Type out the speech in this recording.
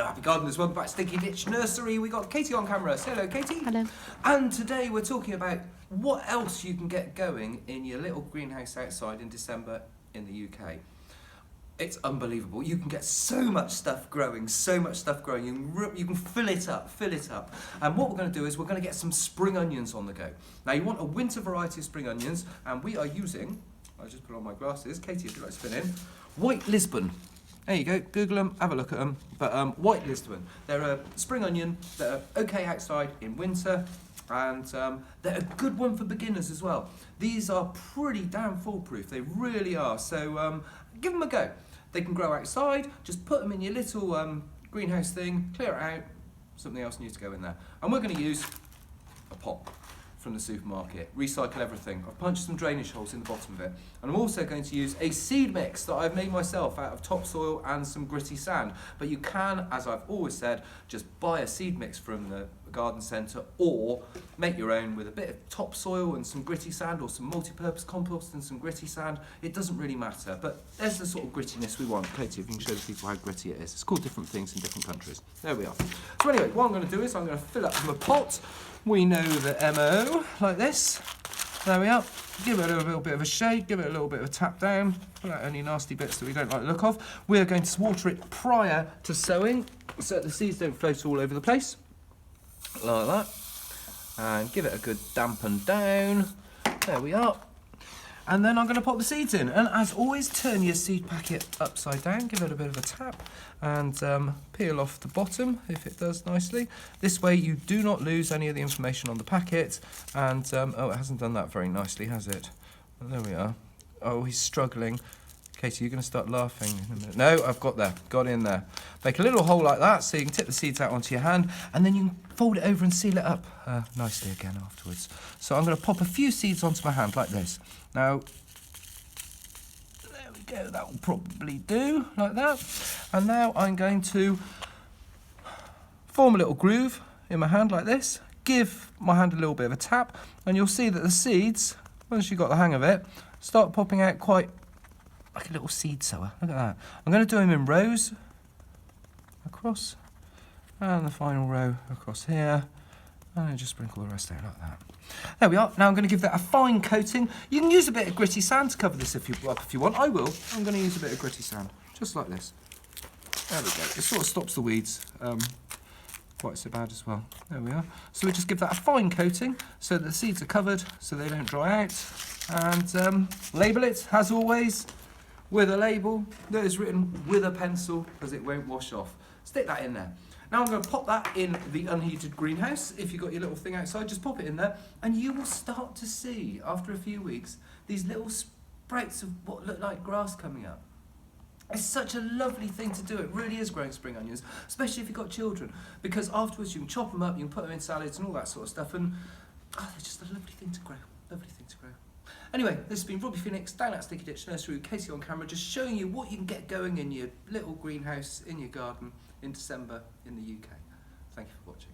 Happy gardeners, welcome back to Stinky Ditch Nursery. We got Katie on camera. Say hello, Katie. Hello. And today we're talking about what else you can get going in your little greenhouse outside in December in the UK. It's unbelievable. You can get so much stuff growing. You can fill it up. And what we're going to do is we're going to get some spring onions on the go. Now you want a winter variety of spring onions, and we are using, I'll just put on my glasses, Katie, if you'd like to spin in, White Lisbon. There you go, Google them, have a look at them. But White Lisbon, they're a spring onion that are okay outside in winter, and they're a good one for beginners as well. These are pretty damn foolproof, they really are, so give them a go. They can grow outside, just put them in your little greenhouse thing, clear it out, something else needs to go in there. And we're going to use a pot from the supermarket, recycle everything. I've punched some drainage holes in the bottom of it, and I'm also going to use a seed mix that I've made myself out of topsoil and some gritty sand. But you can, as I've always said, just buy a seed mix from the garden centre or make your own with a bit of topsoil and some gritty sand, or some multi-purpose compost and some gritty sand. It doesn't really matter, but there's the sort of grittiness we want. Katie, if you can show the people how gritty it is. It's called different things in different countries. There we are. So anyway, what I'm going to do is I'm going to fill up from a pot. We know the MO, like this. There we are. Give it a little bit of a shake, give it a little bit of a tap down, pull out any nasty bits that we don't like the look of. We're going to water it prior to sowing, so that the seeds don't float all over the place, like that. And give it a good dampen down. There we are. And then I'm going to pop the seeds in. And as always, turn your seed packet upside down, give it a bit of a tap, and peel off the bottom if it does nicely. This way you do not lose any of the information on the packet. And, oh, it hasn't done that very nicely, has it? Well, there we are. Oh, he's struggling. Katie, you're going to start laughing in a minute. No, I've got in there. Make a little hole like that so you can tip the seeds out onto your hand, and then you can fold it over and seal it up nicely again afterwards. So I'm going to pop a few seeds onto my hand like this. Now, there we go, that will probably do, like that. And now I'm going to form a little groove in my hand like this, give my hand a little bit of a tap, and you'll see that the seeds, once you've got the hang of it, start popping out quite like a little seed sower. Look at that. I'm going to do them in rows across, and the final row across here, and then just sprinkle the rest out like that. There we are. Now I'm going to give that a fine coating. You can use a bit of gritty sand to cover this if you want. I will. I'm going to use a bit of gritty sand, just like this. There we go. It sort of stops the weeds quite so bad as well. There we are. So we just give that a fine coating so that the seeds are covered so they don't dry out. And label it, as always, with a label that is written with a pencil, because it won't wash off. Stick that in there. Now I'm going to pop that in the unheated greenhouse. If you've got your little thing outside, just pop it in there, and you will start to see, after a few weeks, these little sprouts of what look like grass coming up. It's such a lovely thing to do. It really is growing spring onions, especially if you've got children, because afterwards you can chop them up, you can put them in salads and all that sort of stuff, and they're just a lovely thing to grow. Lovely thing to grow. Anyway, this has been Robbie Phoenix down at Stinky Ditch Nursery with Katie on camera, just showing you what you can get going in your little greenhouse in your garden in December in the UK. Thank you for watching.